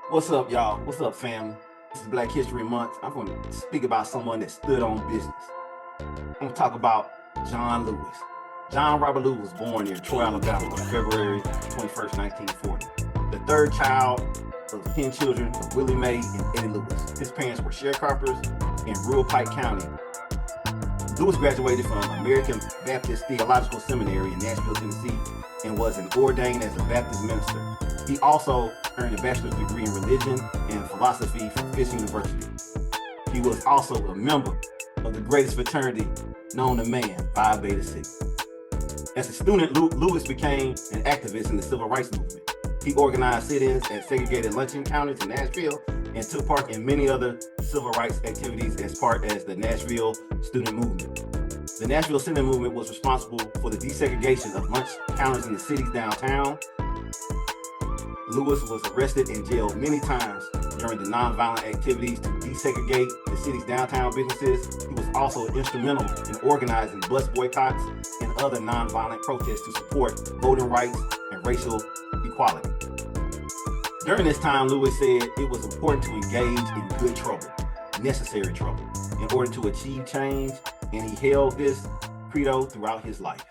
What's up, y'all? What's up, family? This is Black History Month. I'm going to speak about someone that stood on business. I'm going to talk about John Lewis. John Robert Lewis was born in Troy, Alabama on February 21st, 1940. The third child of 10 children of Willie Mae and Eddie Lewis. His parents were sharecroppers in rural Pike County. Lewis graduated from American Baptist Theological Seminary in Nashville, Tennessee, and was ordained as a Baptist minister. He also earned a bachelor's degree in religion and philosophy from Fisk University. He was also a member of the greatest fraternity known to man, Phi Beta Sigma. As a student, Lewis became an activist in the civil rights movement. He organized sit-ins at segregated luncheon counters in Nashville and took part in many other civil rights activities as the Nashville student movement. The Nashville student movement was responsible for the desegregation of lunch counters in the city's downtown. Lewis was arrested and jailed many times during the nonviolent activities to desegregate the city's downtown businesses. He was also instrumental in organizing bus boycotts and other nonviolent protests to support voting rights and racial equality. During this time, Lewis said it was important to engage in good trouble, necessary trouble, in order to achieve change, and he held this credo throughout his life.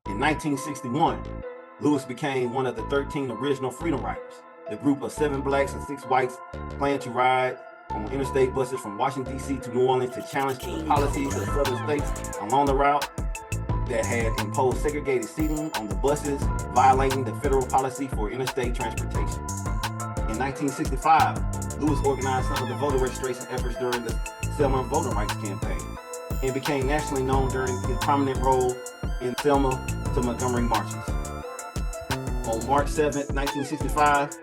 In 1961, Lewis became one of the 13 original Freedom Riders. The group of 7 blacks and 6 whites planned to ride on interstate buses from Washington, D.C. to New Orleans to challenge the policies of southern states along the route that had imposed segregated seating on the buses, violating the federal policy for interstate transportation. In 1965, Lewis organized some of the voter registration efforts during the Selma voting rights campaign and became nationally known during his prominent role in Selma to Montgomery marches. On March 7, 1965,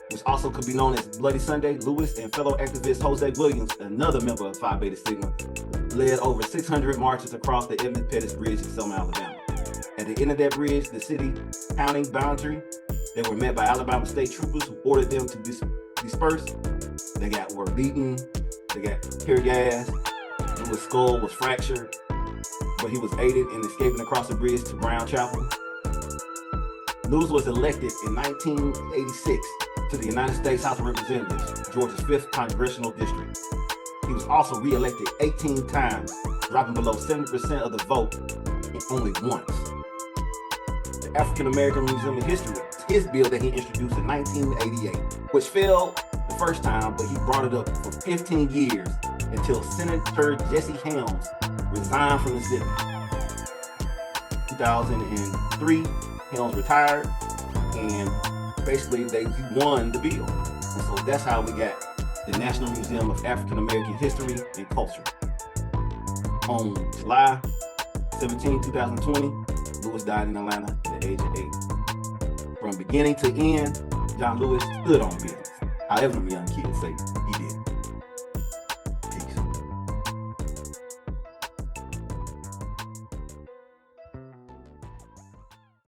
which also could be known as Bloody Sunday, Lewis and fellow activist Jose Williams, another member of Phi Beta Sigma, led over 600 marches across the Edmund Pettus Bridge in Selma, Alabama. At the end of that bridge, the city-county boundary, they were met by Alabama state troopers who ordered them to disperse. They were beaten, they got tear gas, Lewis' skull was fractured, but he was aided in escaping across the bridge to Brown Chapel. Lewis was elected in 1986 to the United States House of Representatives, Georgia's 5th Congressional District. He was also re-elected 18 times, dropping below 70% of the vote only once. The African American Museum of History, his bill that he introduced in 1988, which failed the first time, but he brought it up for 15 years until Senator Jesse Helms resigned from the Senate. 2003, Helms retired, and basically he won the bill. And so that's how we got the National Museum of African American History and Culture. On July 17, 2020, Lewis died in Atlanta at the age of 80. From beginning to end, John Lewis stood on business. However, the young kids say he did.